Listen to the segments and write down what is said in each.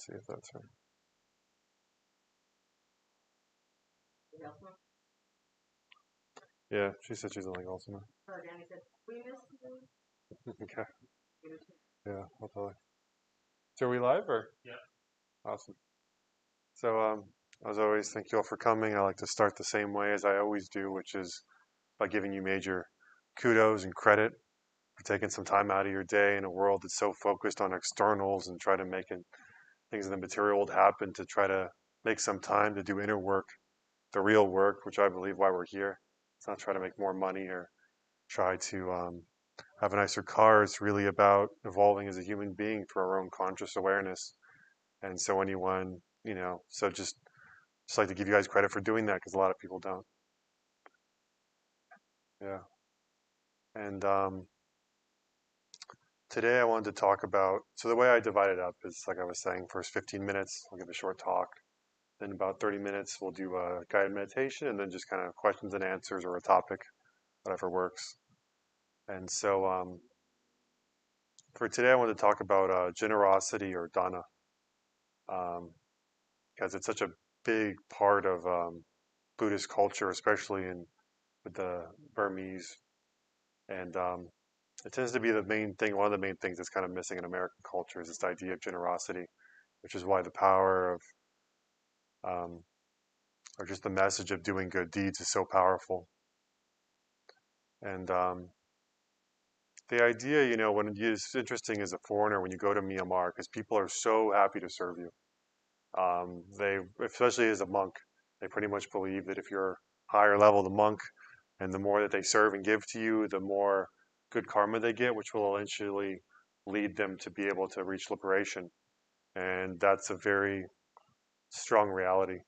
see if that's her. Yeah, she said she's only Ultima. Okay. Yeah, I'll tell her. So are we live or? Yeah. Awesome. So as always, thank you all for coming. I like to start the same way as I always do, which is by giving you major kudos and credit for taking some time out of your day in a world that's so focused on externals and try to make things in the material world happen, to try to make some time to do inner work, the real work, which I believe why we're here. It's not try to make more money or try to have a nicer car. It's really about evolving as a human being through our own conscious awareness. And so anyone, so just like to give you guys credit for doing that, because a lot of people don't. Yeah. And today I wanted to talk about, so the way I divide it up is, like I was saying, first 15 minutes, I'll give a short talk. Then about 30 minutes, we'll do a guided meditation, and then just kind of questions and answers or a topic, whatever works. And so for today, I wanted to talk about generosity or dana, because it's such a big part of Buddhist culture, especially with the Burmese. And it tends to be the main thing, one of the main things that's kind of missing in American culture is this idea of generosity, which is why the power of, um, or just the message of doing good deeds is so powerful. And the idea, it's interesting as a foreigner when you go to Myanmar, because people are so happy to serve you. They, especially as a monk, they pretty much believe that if you're higher level, the monk, and the more that they serve and give to you, the more good karma they get, which will eventually lead them to be able to reach liberation. And that's a very strong reality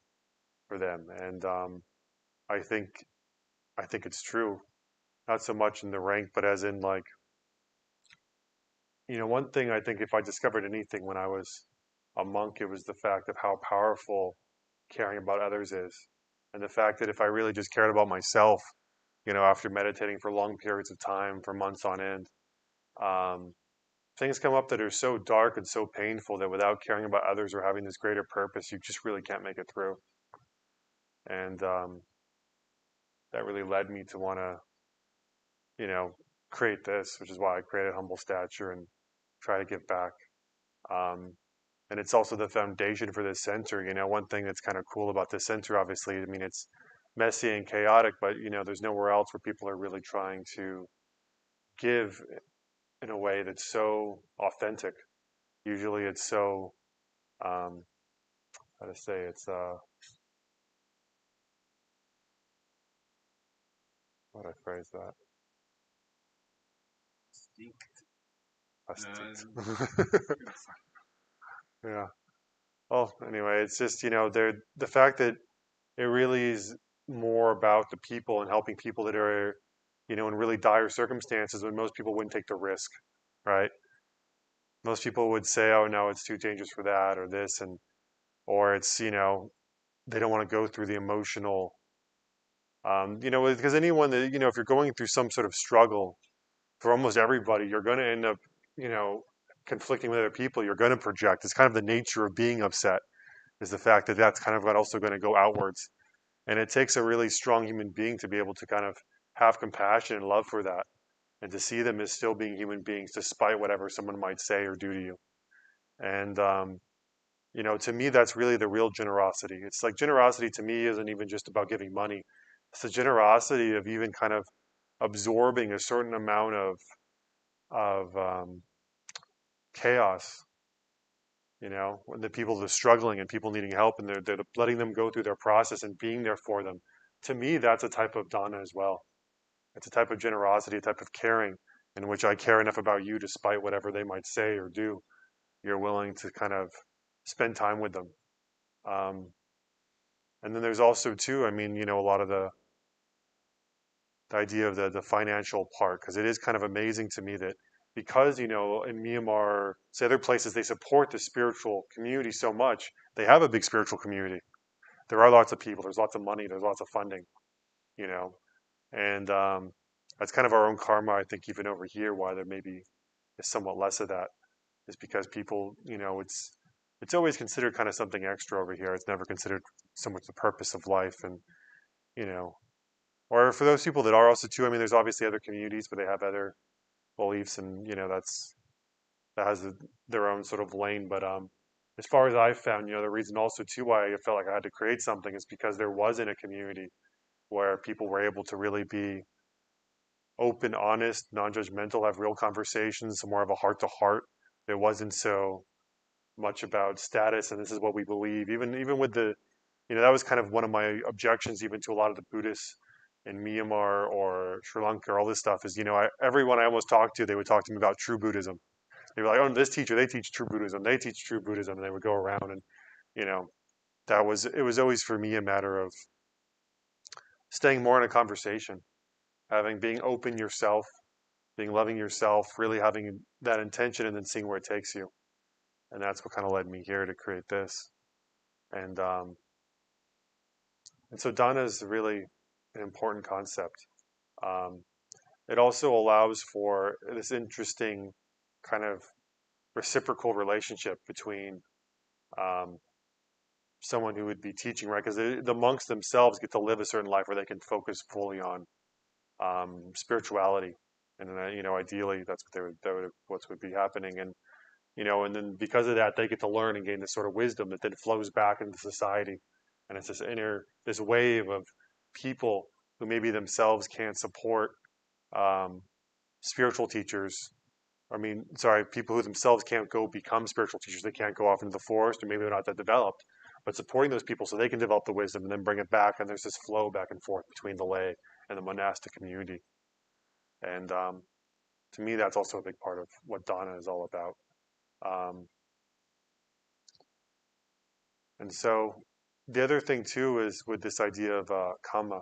for them. And I think I think it's true, not so much in the rank, but as in like, one thing I think if I discovered anything when I was a monk, it was the fact of how powerful caring about others is. And the fact that if I really just cared about myself, after meditating for long periods of time, for months on end, um, things come up that are so dark and so painful that without caring about others or having this greater purpose, you just really can't make it through. And that really led me to want to, you know, create this, which is why I created Humble Stature and try to give back. Um, and it's also the foundation for this center. One thing that's kind of cool about this center, obviously, I mean, it's messy and chaotic, but there's nowhere else where people are really trying to give in a way that's so authentic. Usually, it's so um, how to say it's how do I phrase that? Yeah. Well, anyway, it's just the fact that it really is more about the people and helping people that are in really dire circumstances when most people wouldn't take the risk, right? Most people would say, "Oh no, it's too dangerous for that," or this, and or it's they don't want to go through the emotional, because anyone that if you're going through some sort of struggle, for almost everybody, you're going to end up, you know, conflicting with other people. You're going to project. It's kind of the nature of being upset, is the fact that that's kind of also going to go outwards. And it takes a really strong human being to be able to kind of have compassion and love for that, and to see them as still being human beings despite whatever someone might say or do to you. And, to me, that's really the real generosity. It's like generosity to me isn't even just about giving money. It's the generosity of even kind of absorbing a certain amount of chaos. When the people that are struggling and people needing help, and they're letting them go through their process and being there for them. To me, that's a type of dana as well. It's a type of generosity, a type of caring, in which I care enough about you, despite whatever they might say or do. You're willing to kind of spend time with them. Um, and then there's also too, I mean, a lot of the idea of the financial part, because it is kind of amazing to me that because in Myanmar, say other places, they support the spiritual community so much, they have a big spiritual community. There are lots of people, there's lots of money, there's lots of funding, you know, and that's kind of our own karma. I think even over here, why there maybe is somewhat less of that, is because people, it's always considered kind of something extra over here. It's never considered so much the purpose of life, and you know, or for those people that are also too. I mean, there's obviously other communities, but they have other beliefs, and that has their own sort of lane. But as far as I've found, the reason also too why I felt like I had to create something is because there wasn't a community where people were able to really be open, honest, non-judgmental, have real conversations, more of a heart to heart. It wasn't so much about status and this is what we believe. Even with that was kind of one of my objections even to a lot of the Buddhists in Myanmar or Sri Lanka. All this stuff is, everyone I almost talked to, they would talk to me about true Buddhism. They were like, oh, this teacher, they teach true Buddhism. They teach true Buddhism. And they would go around and, you know, it was always for me a matter of staying more in a conversation, being open yourself, being loving yourself, really having that intention and then seeing where it takes you. And that's what kind of led me here to create this. And, um, and so Dana is really an important concept. Um, it also allows for this interesting kind of reciprocal relationship between um, someone who would be teaching, right? Because the monks themselves get to live a certain life where they can focus fully on spirituality, and ideally that's what would be happening, and then because of that, they get to learn and gain this sort of wisdom that then flows back into society, and it's this wave of people who maybe themselves can't support um, spiritual teachers. I mean, sorry, people who themselves can't go become spiritual teachers. They can't go off into the forest, or maybe they're not that developed. But supporting those people so they can develop the wisdom and then bring it back, and there's this flow back and forth between the lay and the monastic community. And to me, that's also a big part of what Dana is all about. Um, and so the other thing too is with this idea of kama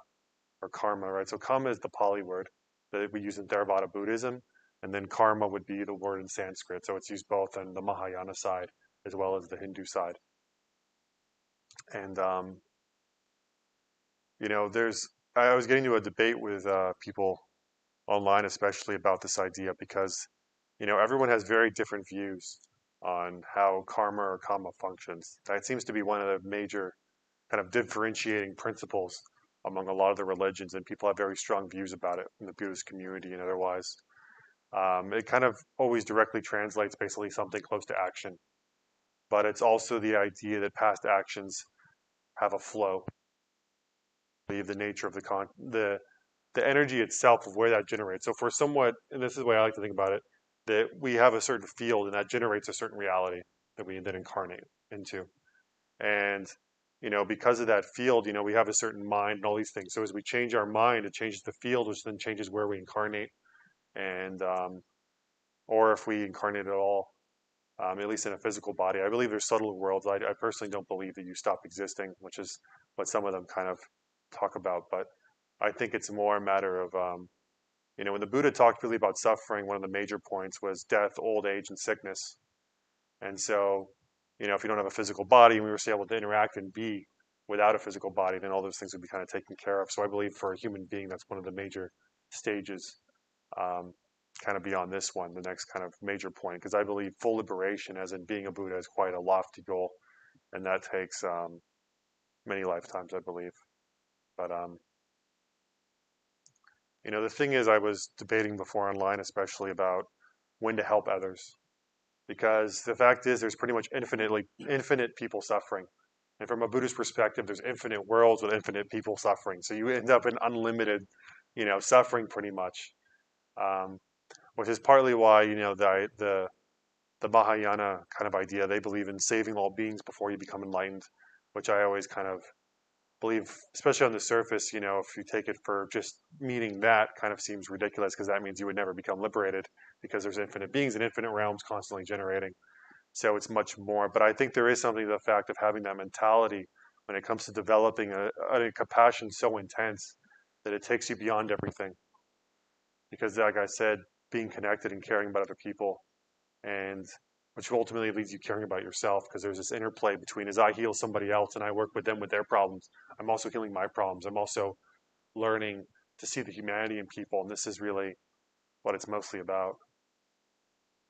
or karma, right? So kama is the Pali word that we use in Theravada Buddhism, and then karma would be the word in Sanskrit. So it's used both on the Mahayana side as well as the Hindu side. And there's I was getting to a debate with people online, especially about this idea, because everyone has very different views on how karma or kama functions. That seems to be one of the major kind of differentiating principles among a lot of the religions, and people have very strong views about it in the Buddhist community and otherwise. It kind of always directly translates basically something close to action, but it's also the idea that past actions have a flow. The nature of the energy itself of where that generates. So for somewhat, and this is the way I like to think about it, that we have a certain field and that generates a certain reality that we then incarnate into. And because of that field, we have a certain mind and all these things. So as we change our mind, it changes the field, which then changes where we incarnate, and or if we incarnate at all, at least in a physical body. I believe there's subtle worlds. I personally don't believe that you stop existing, which is what some of them kind of talk about. But I think it's more a matter of, when the Buddha talked really about suffering, one of the major points was death, old age, and sickness. And so, if you don't have a physical body and we were able to interact and be without a physical body, then all those things would be kind of taken care of. So I believe for a human being, that's one of the major stages, um, kind of beyond this one, the next kind of major point, because I believe full liberation, as in being a Buddha, is quite a lofty goal, and that takes many lifetimes, I believe. But the thing is, I was debating before online, especially about when to help others, because the fact is, there's pretty much infinite people suffering, and from a Buddhist perspective, there's infinite worlds with infinite people suffering. So you end up in unlimited, suffering pretty much, um, which is partly why the Mahayana kind of idea, they believe in saving all beings before you become enlightened, which I always kind of believe, especially on the surface, if you take it for just meaning that, kind of seems ridiculous because that means you would never become liberated because there's infinite beings and infinite realms constantly generating. So it's much more. But I think there is something to the fact of having that mentality when it comes to developing a compassion so intense that it takes you beyond everything. Because, like I said, being connected and caring about other people, and which ultimately leads you caring about yourself, because there's this interplay between as I heal somebody else and I work with them with their problems, I'm also healing my problems. I'm also learning to see the humanity in people, and this is really what it's mostly about.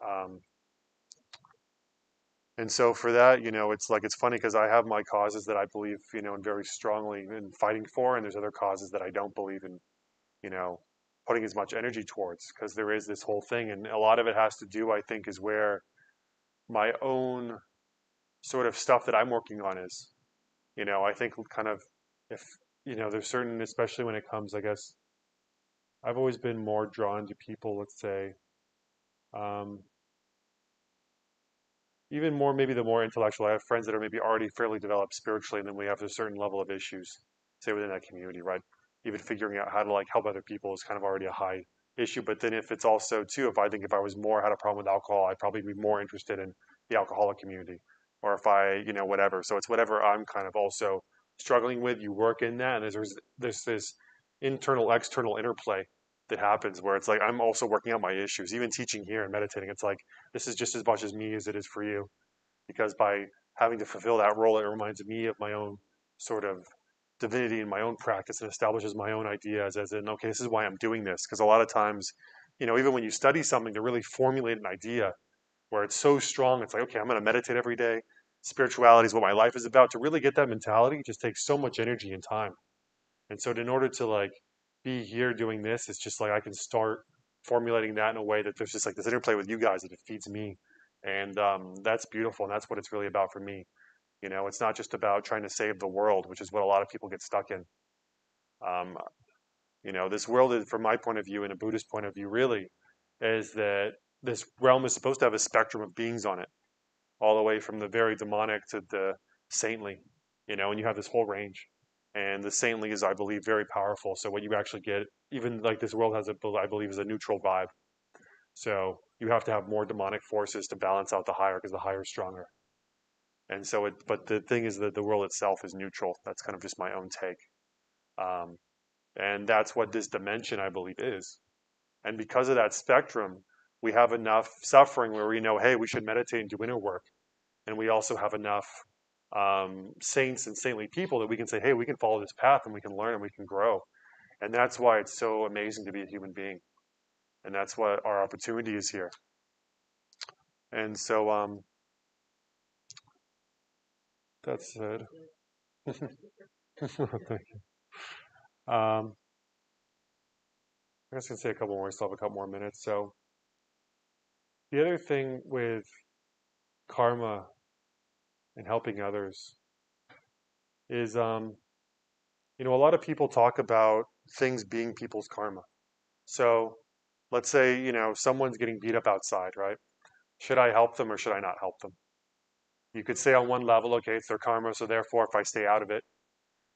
Um, And so for that, it's like it's funny because I have my causes that I believe, in very strongly in fighting for, and there's other causes that I don't believe in, you know, putting as much energy towards because there is this whole thing, and a lot of it has to do, I think, is where my own sort of stuff that I'm working on is. I think kind of if there's certain, especially when it comes, I guess I've always been more drawn to people, let's say, um, even more maybe the more intellectual. I have friends that are maybe already fairly developed spiritually, and then we have a certain level of issues, say within that community, right? Even figuring out how to like help other people is kind of already a high issue. But then if it's also too, if I think if I was more had a problem with alcohol, I'd probably be more interested in the alcoholic community, or if I, whatever. So it's whatever I'm kind of also struggling with. You work in that, and there's this internal external interplay that happens where it's like I'm also working out my issues, even teaching here and meditating. It's like this is just as much as me as it is for you, because by having to fulfill that role, it reminds me of my own sort of divinity in my own practice and establishes my own ideas as in, okay, this is why I'm doing this. Because a lot of times, even when you study something to really formulate an idea where it's so strong, it's like, okay, I'm going to meditate every day. Spirituality is what my life is about. To really get that mentality, it just takes so much energy and time. And so in order to like be here doing this, it's just like I can start formulating that in a way that there's just like this interplay with you guys that it feeds me. And that's beautiful. And that's what it's really about for me. It's not just about trying to save the world, which is what a lot of people get stuck in. Um, this world is, from my point of view and a Buddhist point of view, really, is that this realm is supposed to have a spectrum of beings on it, all the way from the very demonic to the saintly, and you have this whole range. And the saintly is, I believe, very powerful. So what you actually get, even like this world has a, I believe, is a neutral vibe. So you have to have more demonic forces to balance out the higher because the higher is stronger. And so but the thing is that the world itself is neutral. That's kind of just my own take. Um, and that's what this dimension, I believe, is. And because of that spectrum, we have enough suffering where we know, hey, we should meditate and do inner work. And we also have enough saints and saintly people that we can say, hey, we can follow this path and we can learn and we can grow. And that's why it's so amazing to be a human being. And that's what our opportunity is here. And so that's it. Thank you. I guess I can say a couple more. I still have a couple more minutes. So the other thing with karma and helping others is, a lot of people talk about things being people's karma. So let's say, someone's getting beat up outside, right? Should I help them or should I not help them? You could say on one level, okay, it's their karma, so therefore if I stay out of it,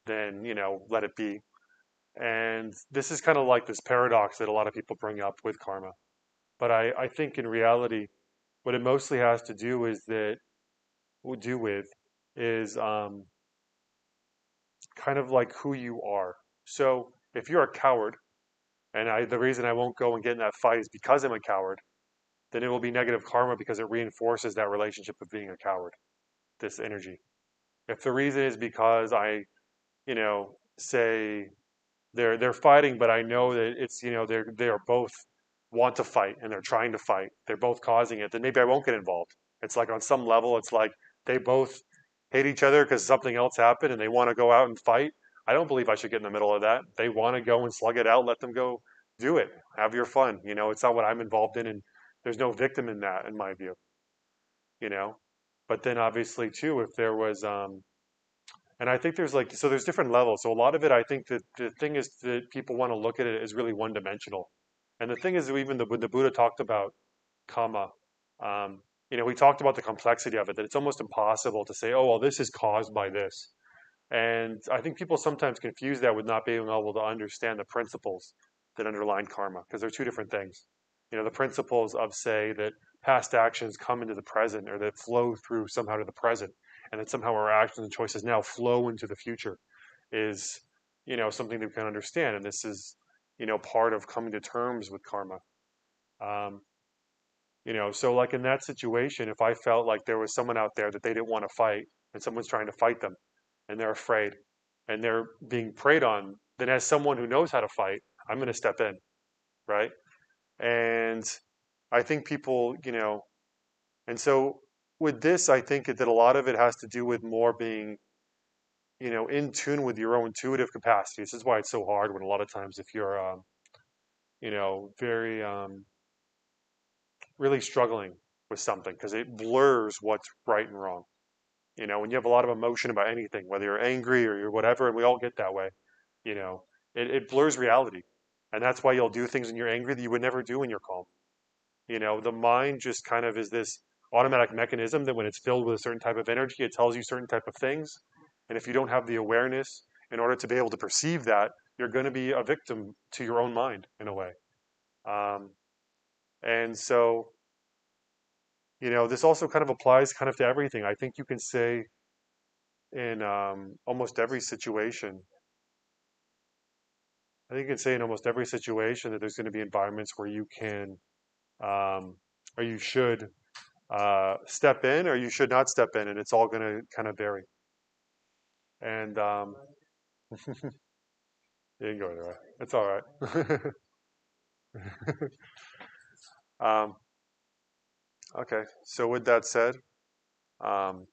then, let it be. And this is kind of like this paradox that a lot of people bring up with karma. But I think in reality, what it mostly has to do is that do with is kind of like who you are. So if you're a coward, and the reason I won't go and get in that fight is because I'm a coward, then it will be negative karma because it reinforces that relationship of being a coward, this energy. If the reason is because I, say they're fighting, but I know that it's they're both want to fight and they're trying to fight. They're both causing it. Then maybe I won't get involved. It's like on some level, it's like they both hate each other because something else happened and they want to go out and fight. I don't believe I should get in the middle of that. They want to go and slug it out. Let them go do it. Have your fun. It's not what I'm involved in, and there's no victim in that, in my view. You know, but then obviously too, if there was and I think there's like, so there's different levels. So a lot of it, I think that the thing is that people want to look at it as really one dimensional. And the thing is, even when the Buddha talked about karma, um, he talked about the complexity of it, that it's almost impossible to say, oh, well, this is caused by this. And I think people sometimes confuse that with not being able to understand the principles that underline karma, because they're two different things. The principles of, say, that past actions come into the present or that flow through somehow to the present, and that somehow our actions and choices now flow into the future is, something that we can understand. And this is, part of coming to terms with karma. Um, so like in that situation, if I felt like there was someone out there that they didn't want to fight and someone's trying to fight them and they're afraid and they're being preyed on, then as someone who knows how to fight, I'm going to step in, right? And I think people, and so with this, I think that a lot of it has to do with more being, in tune with your own intuitive capacity. This is why it's so hard when a lot of times if you're, very really struggling with something because it blurs what's right and wrong. When you have a lot of emotion about anything, whether you're angry or you're whatever, and we all get that way, you know, it blurs reality. And that's why you'll do things when you're angry that you would never do when you're calm. The mind just kind of is this automatic mechanism that when it's filled with a certain type of energy, it tells you certain type of things. And if you don't have the awareness in order to be able to perceive that, you're going to be a victim to your own mind in a way. Um, and so, this also kind of applies kind of to everything. I think you can say in almost every situation, I think you can say in almost every situation that there's going to be environments where you can, or you should step in or you should not step in, and it's all going to kind of vary. And you can go anyway. It's all right. um, okay, so with that said, um,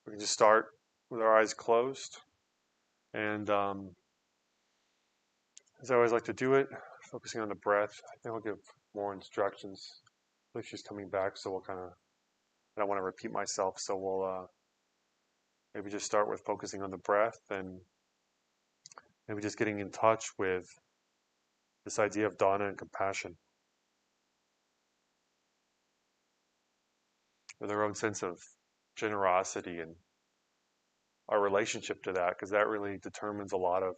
we can just start with our eyes closed. And as I always like to do it, focusing on the breath. I think I'll give more instructions. I think she's coming back, so we'll kind of, I don't want to repeat myself, so we'll maybe just start with focusing on the breath and maybe just getting in touch with this idea of dana and compassion, with our own sense of generosity and our relationship to that, because that really determines a lot of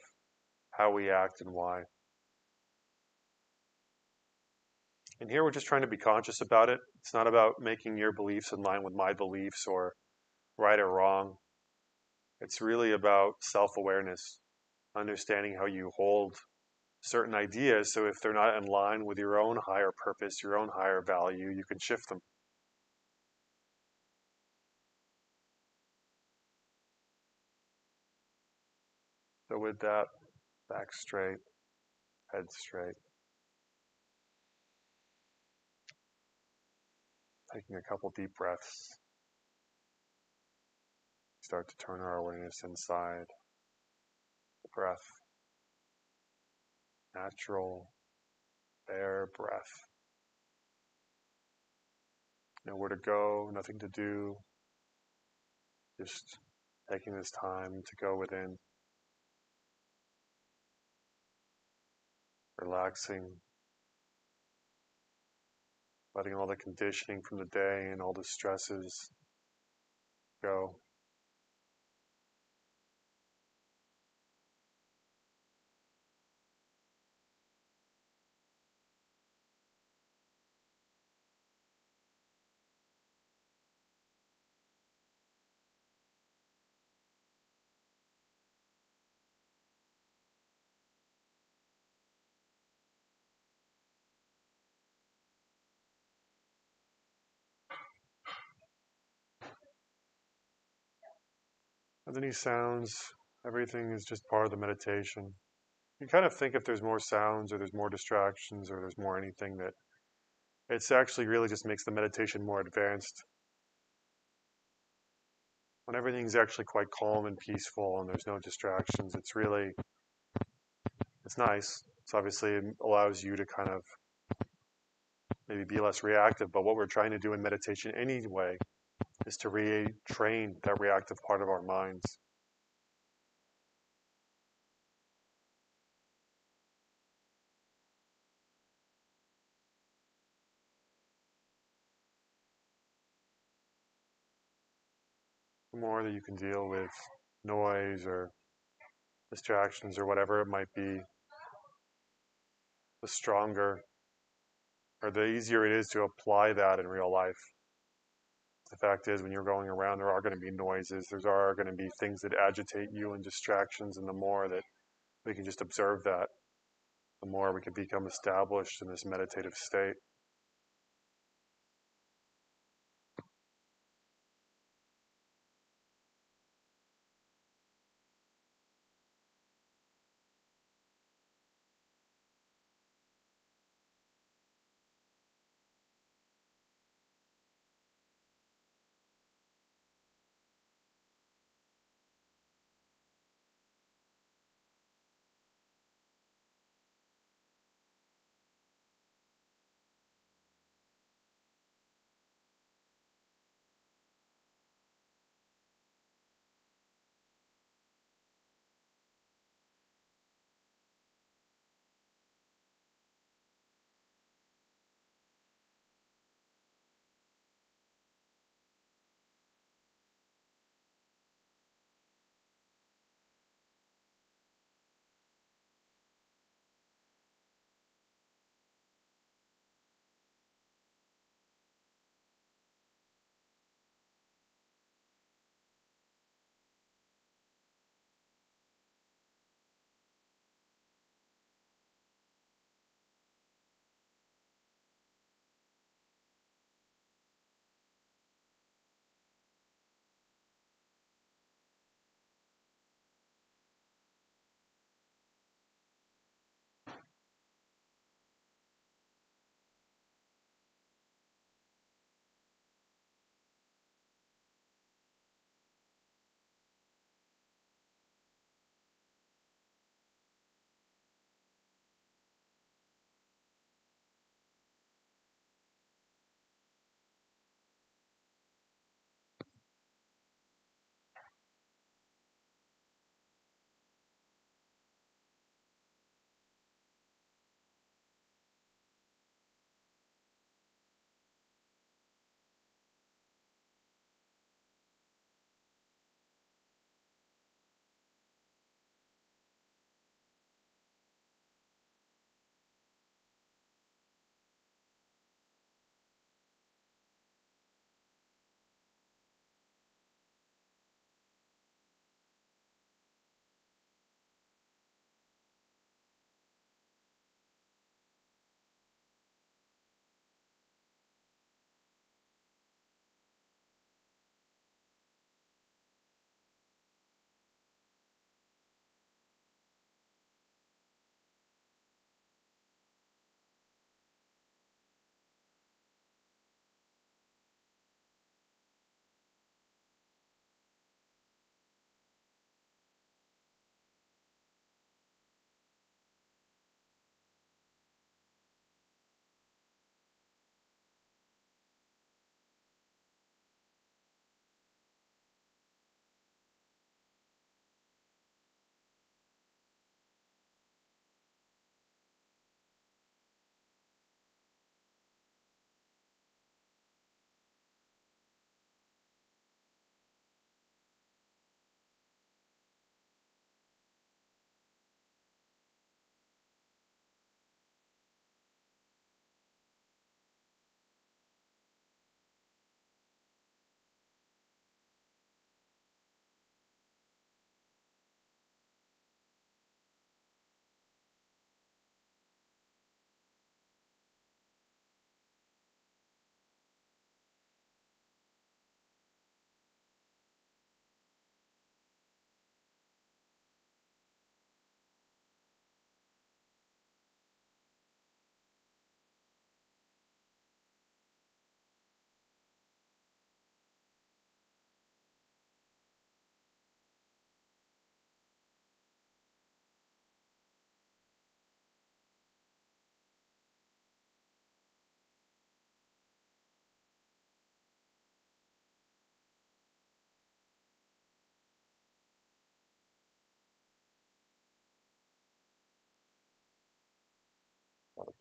how we act and why. And here we're just trying to be conscious about it. It's not about making your beliefs in line with my beliefs or right or wrong. It's really about self awareness, understanding how you hold certain ideas. So if they're not in line with your own higher purpose, your own higher value, you can shift them. So with that, back straight, head straight, taking a couple deep breaths, start to turn our awareness inside the breath, natural, bare breath. Nowhere to go, nothing to do, just taking this time to go within, relaxing, letting all the conditioning from the day and all the stresses go. As any sounds, everything is just part of the meditation. You kind of think if there's more sounds or there's more distractions or there's more anything that it's actually really just makes the meditation more advanced. When everything's actually quite calm and peaceful and there's no distractions, it's nice. It's obviously it allows you to kind of maybe be less reactive, but what we're trying to do in meditation anyway is to retrain that reactive part of our minds. The more that you can deal with noise or distractions or whatever it might be, the stronger or the easier it is to apply that in real life. The fact is, when you're going around, there are going to be noises, there are going to be things that agitate you and distractions, and the more that we can just observe that, the more we can become established in this meditative state.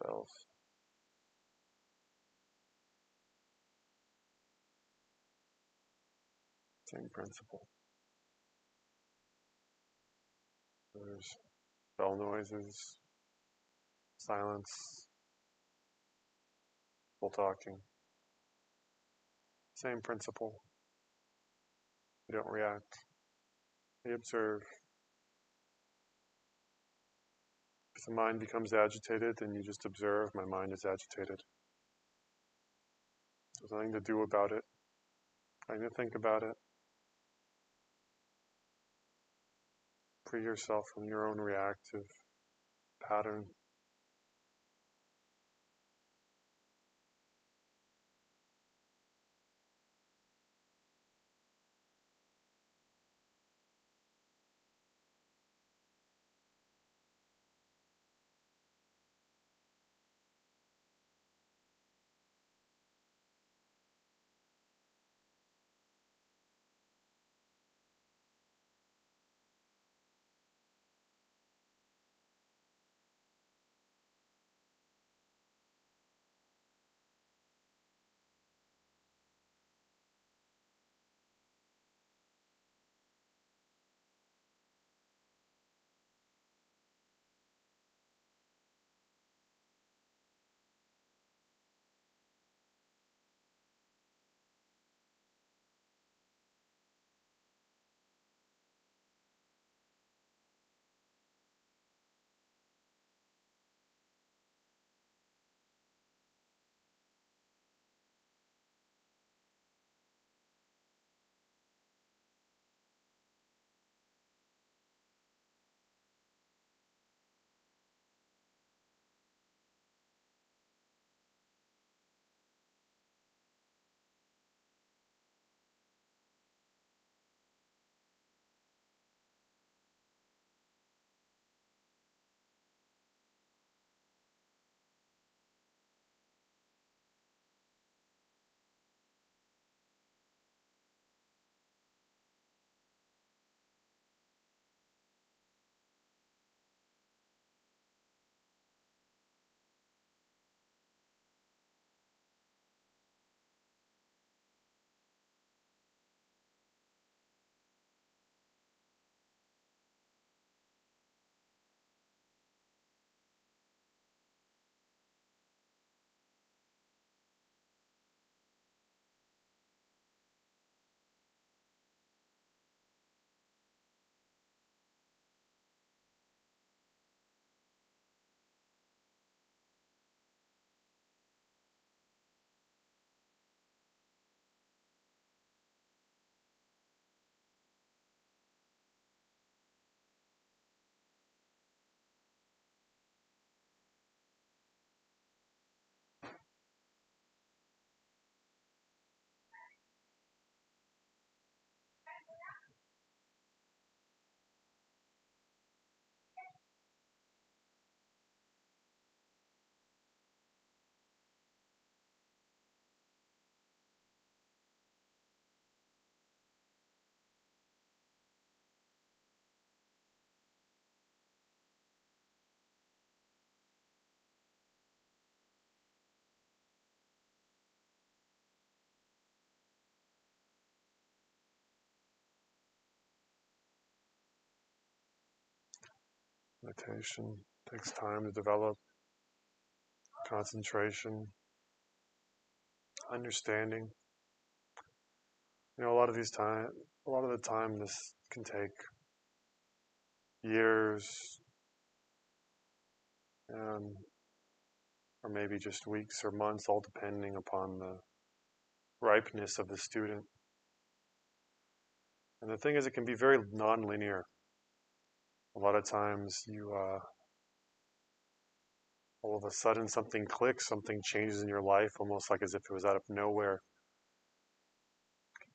spells. Same principle. There's bell noises, silence, people talking. Same principle. You don't react. You observe. If the mind becomes agitated, then you just observe, my mind is agitated. There's nothing to do about it. Nothing to think about it. Free yourself from your own reactive pattern. Meditation takes time to develop. Concentration, understanding. A lot of the time, this can take years, um, or maybe just weeks or months, all depending upon the ripeness of the student. And the thing is, it can be very non-linear. A lot of times, all of a sudden, something clicks, something changes in your life, almost like as if it was out of nowhere.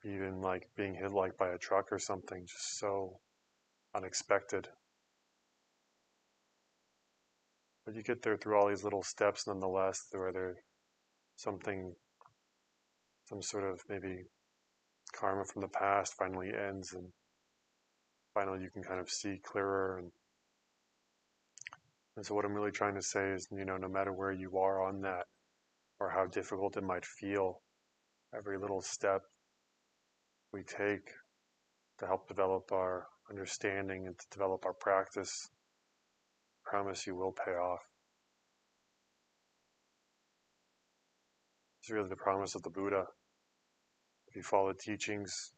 Even like being hit like by a truck or something, just so unexpected. But you get there through all these little steps nonetheless, where there's something, some sort of maybe karma from the past finally ends, and finally you can kind of see clearer. And And so what I'm really trying to say is, no matter where you are on that or how difficult it might feel, every little step we take to help develop our understanding and to develop our practice, I promise you will pay off. It's really the promise of the Buddha. If you follow the teachings,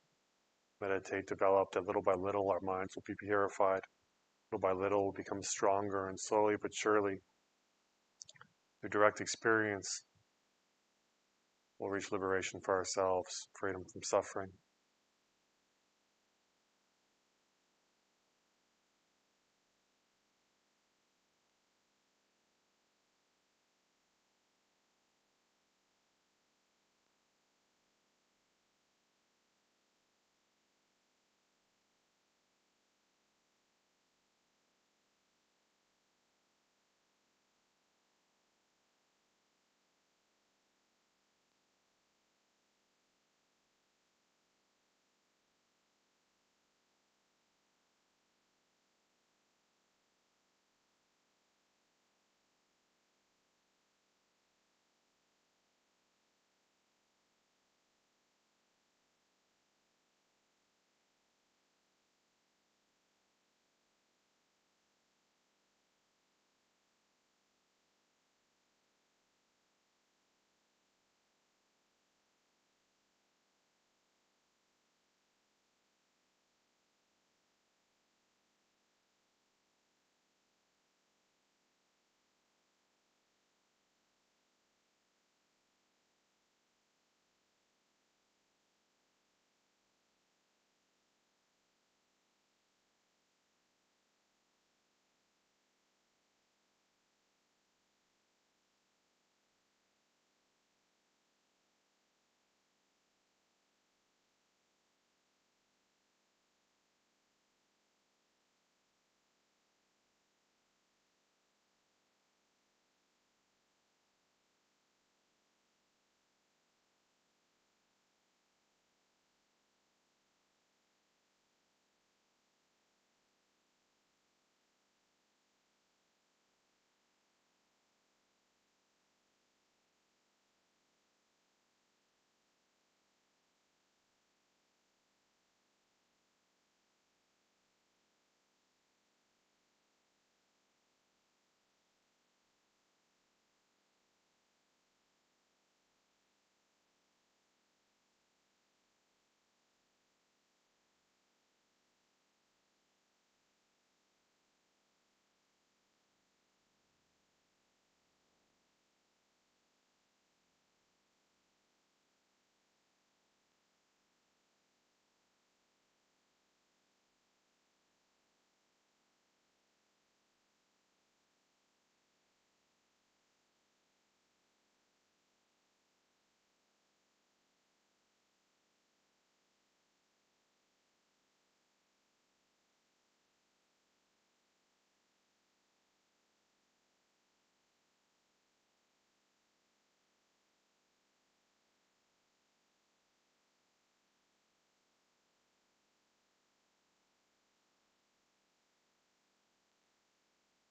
meditate, develop, that little by little our minds will be purified. Little by little we'll become stronger, and slowly but surely, through direct experience, we'll reach liberation for ourselves, freedom from suffering.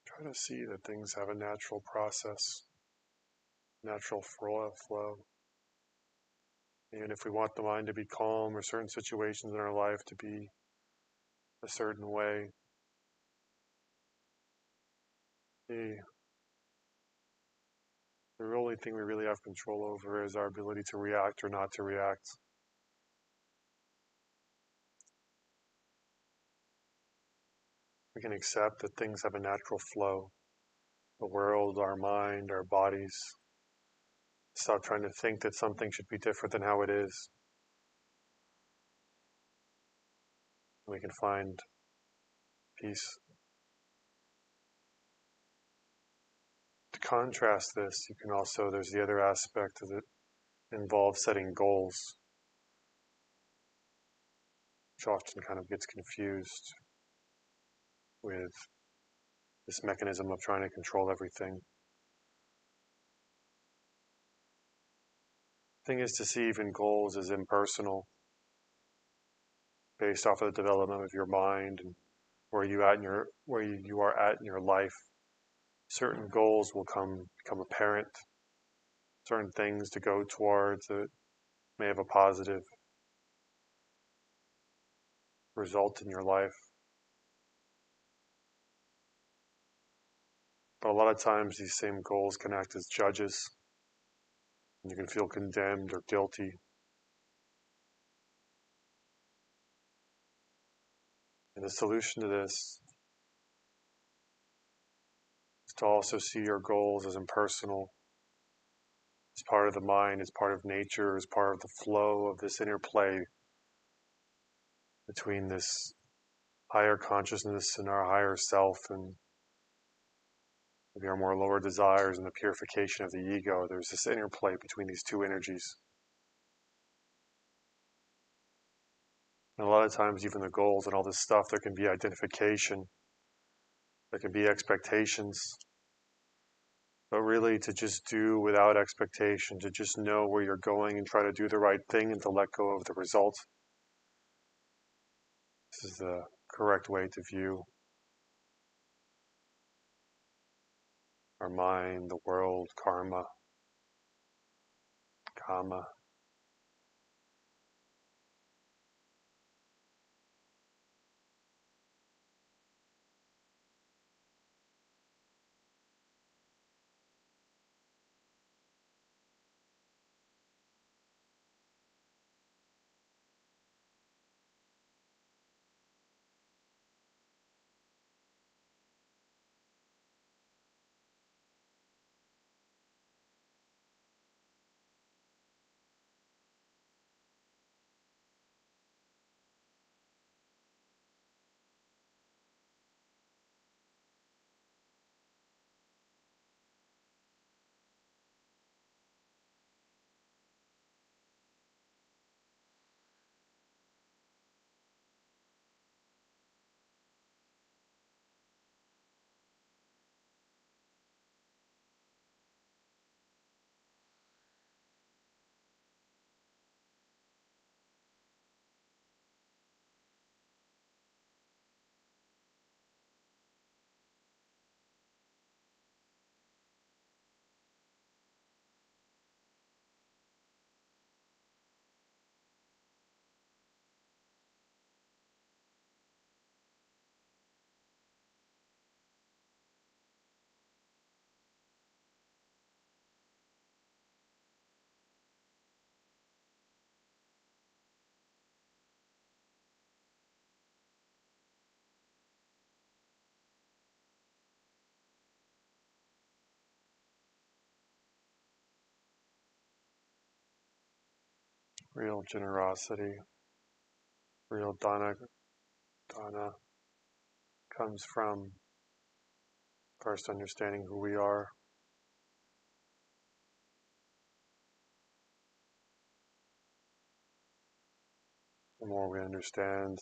Try to see that things have a natural process, natural flow. And if we want the mind to be calm or certain situations in our life to be a certain way, the, the only thing we really have control over is our ability to react or not to react. We can accept that things have a natural flow. The world, our mind, our bodies. Stop trying to think that something should be different than how it is. We can find peace. To contrast this, you can also, there's the other aspect that involves setting goals, which often kind of gets confused with this mechanism of trying to control everything. The thing is to see even goals as impersonal, based off of the development of your mind and where you are at in your life. certain goals will become apparent, certain things to go towards that may have a positive result in your life. But a lot of times these same goals can act as judges, and you can feel condemned or guilty. And the solution to this is to also see your goals as impersonal, as part of the mind, as part of nature, as part of the flow of this interplay between this higher consciousness and our higher self, and maybe our more lower desires and the purification of the ego. There's this interplay between these two energies. And a lot of times, even the goals and all this stuff, there can be identification, there can be expectations. But really, to just do without expectation, to just know where you're going and try to do the right thing and to let go of the result. This is the correct way to view our mind, the world, karma, kama. Real generosity, real dana comes from first understanding who we are. The more we understand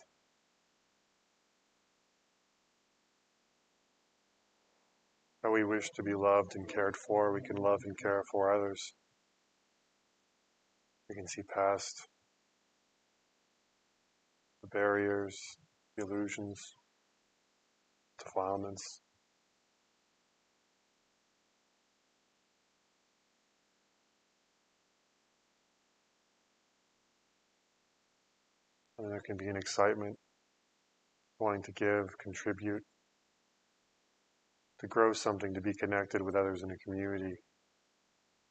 how we wish to be loved and cared for, we can love and care for others. We can see past the barriers, the illusions, defilements. And there can be an excitement, wanting to give, contribute, to grow something, to be connected with others in a community,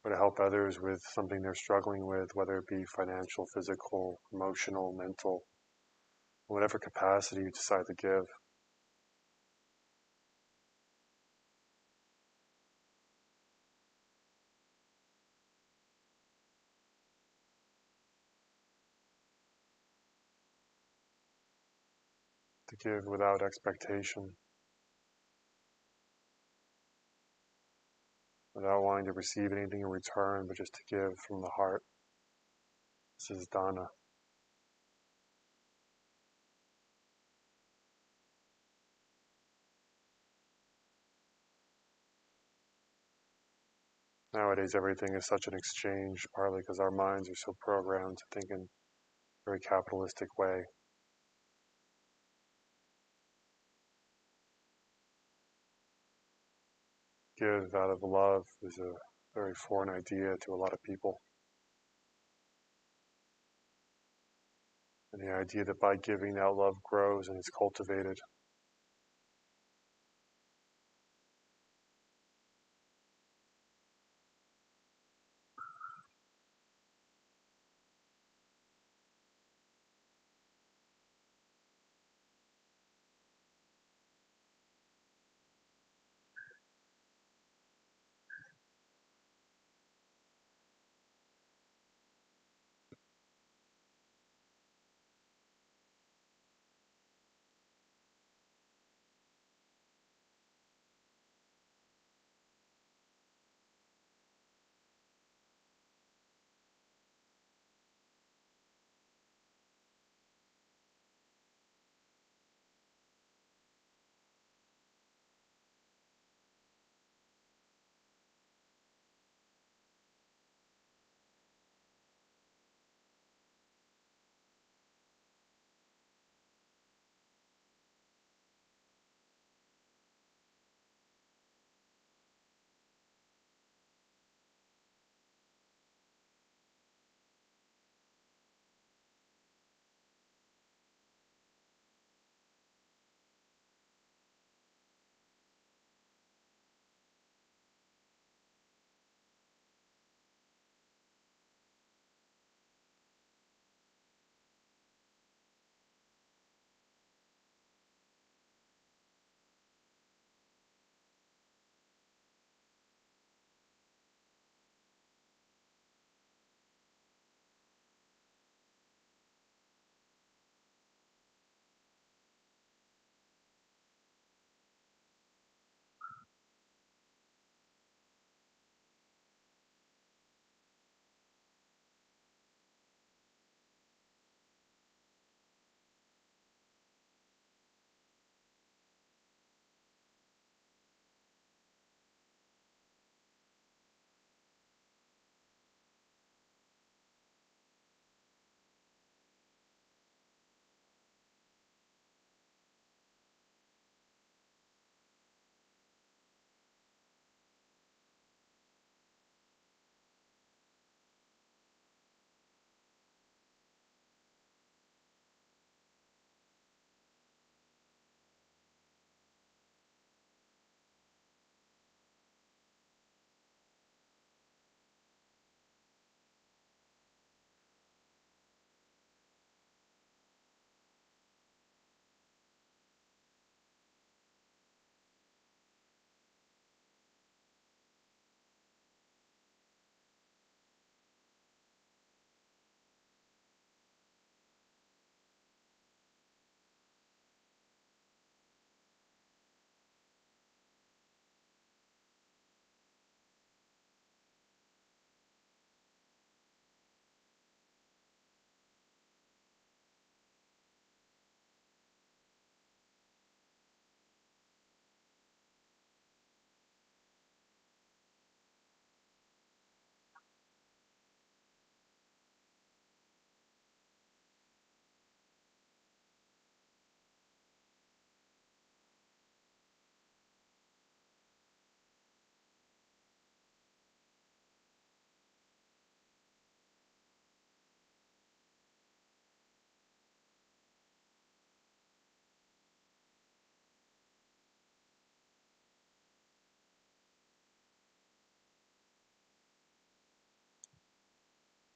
or to help others with something they're struggling with, whether it be financial, physical, emotional, mental, whatever capacity you decide to give. To give without expectation, without wanting to receive anything in return, but just to give from the heart. This is dana. Nowadays, everything is such an exchange, partly because our minds are so programmed to think in a very capitalistic way. give out of love is a very foreign idea to a lot of people. And the idea that by giving that love grows and is cultivated.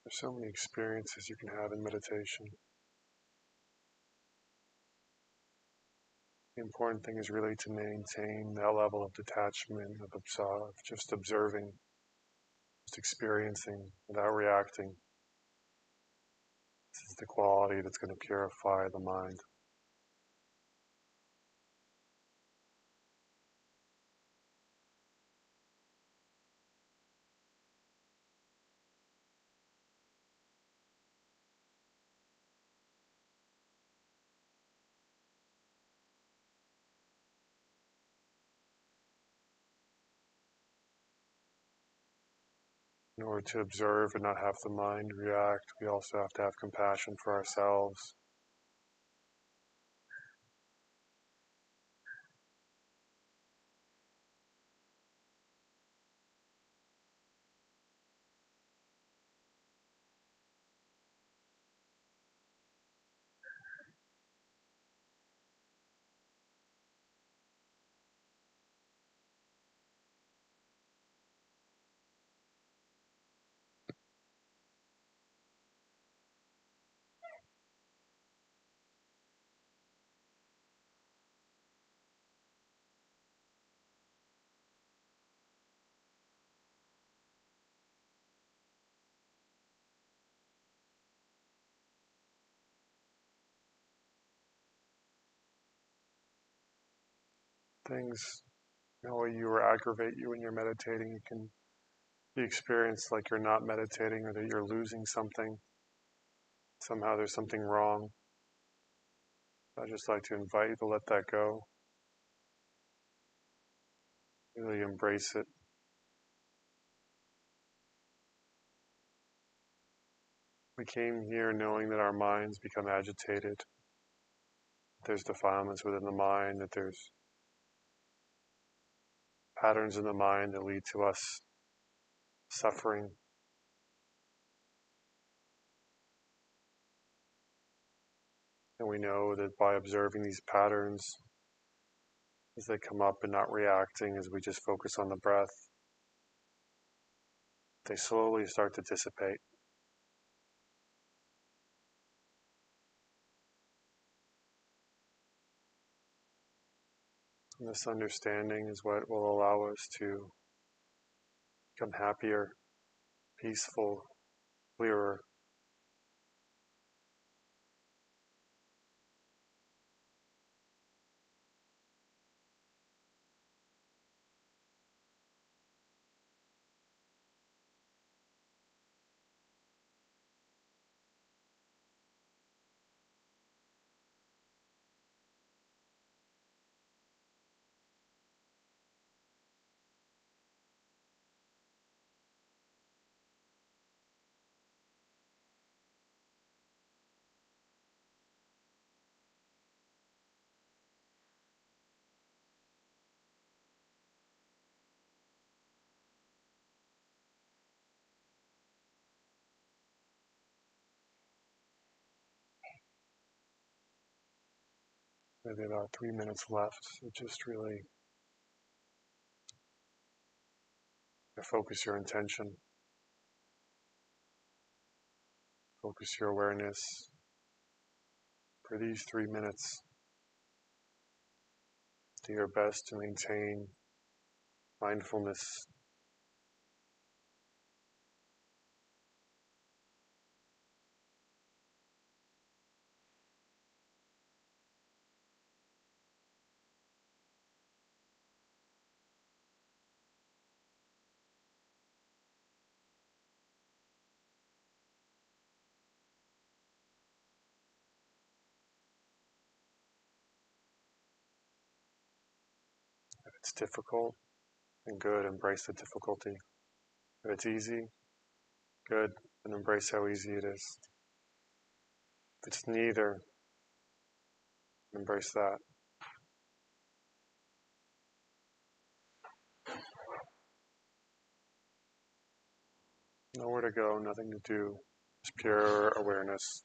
There's so many experiences you can have in meditation. The important thing is really to maintain that level of detachment, of just observing, just experiencing without reacting. This is the quality that's going to purify the mind. In order to observe and not have the mind react, we also have to have compassion for ourselves. things, annoy you or aggravate you when you're meditating. It can be experienced like you're not meditating or that you're losing something. Somehow there's something wrong. I just like to invite you to let that go. Really embrace it. We came here knowing that our minds become agitated. There's defilements within the mind, that there's patterns in the mind that lead to us suffering. And we know that by observing these patterns as they come up and not reacting, as we just focus on the breath, they slowly start to dissipate. And this understanding is what will allow us to become happier, peaceful, clearer. Maybe about 3 minutes left. So just really focus your intention, focus your awareness for these 3 minutes. Do your best to maintain mindfulness. If it's difficult, then good, embrace the difficulty. If it's easy, good, and embrace how easy it is. If it's neither, embrace that. Nowhere to go, nothing to do, just pure awareness.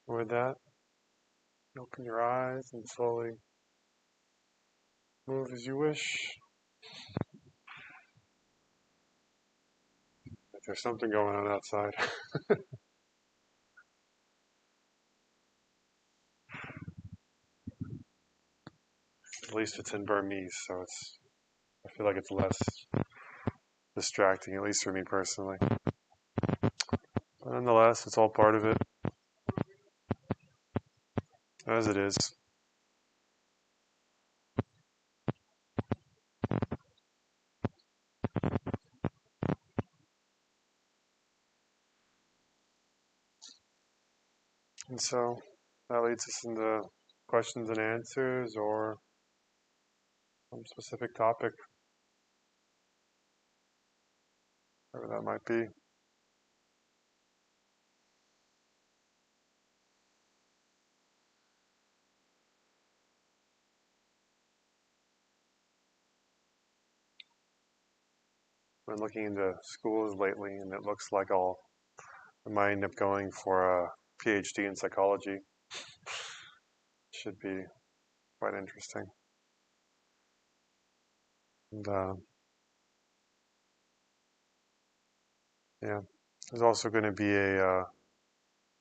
With that, open your eyes and slowly move as you wish. If there's something going on outside, at least it's in Burmese, so I feel like it's less distracting, at least for me personally. But nonetheless, it's all part of it, as it is. And so that leads us into questions and answers or some specific topic, whatever that might be. I've been looking into schools lately, and it looks like I might end up going for a PhD in psychology. Should be quite interesting. And yeah, there's also going to be a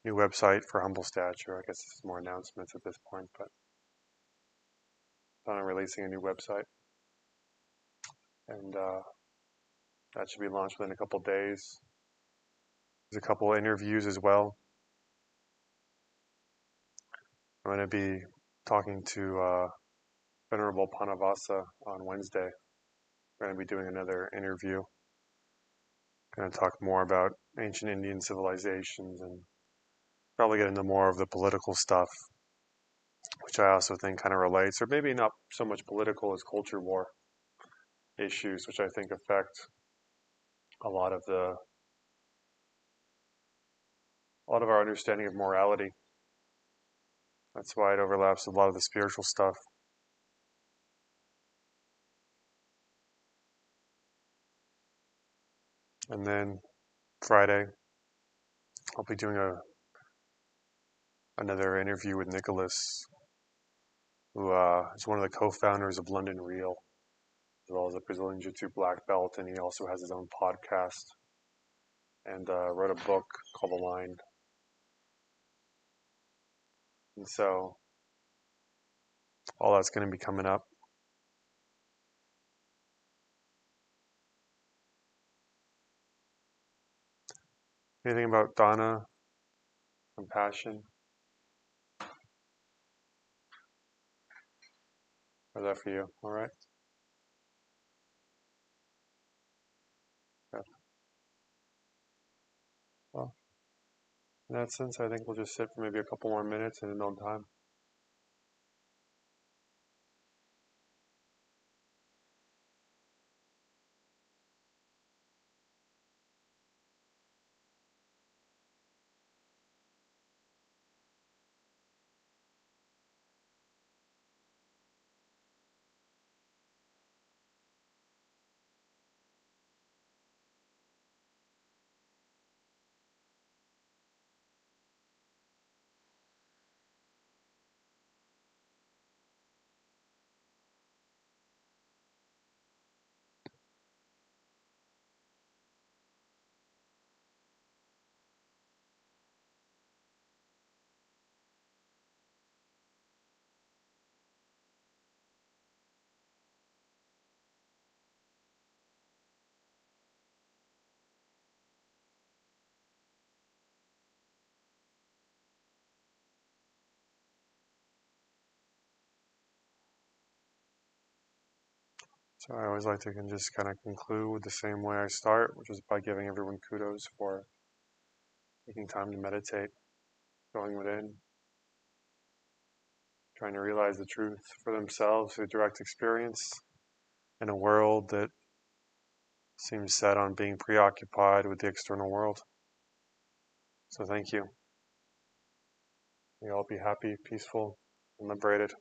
new website for Humble Stature. I guess this is more announcements at this point, but I'm releasing a new website, and that should be launched within a couple days. There's a couple interviews as well. I'm going to be talking to Venerable Panavasa on Wednesday. We're going to be doing another interview. Going to talk more about ancient Indian civilizations and probably get into more of the political stuff, which I also think kind of relates, or maybe not so much political as culture war issues, which I think affect a lot of our understanding of morality. That's why it overlaps with a lot of the spiritual stuff. And then Friday, I'll be doing another interview with Nicholas, who is one of the co-founders of London Real, as well as a Brazilian Jiu-Jitsu black belt, and he also has his own podcast and wrote a book called The Line. And so all that's going to be coming up. Anything about Dana, compassion? How's that for you? All right. Yeah. Well, in that sense, I think we'll just sit for maybe a couple more minutes in unknown time. So I always like to just kind of conclude the same way I start, which is by giving everyone kudos for taking time to meditate, going within, trying to realize the truth for themselves through direct experience in a world that seems set on being preoccupied with the external world. So thank you. May all be happy, peaceful, and liberated.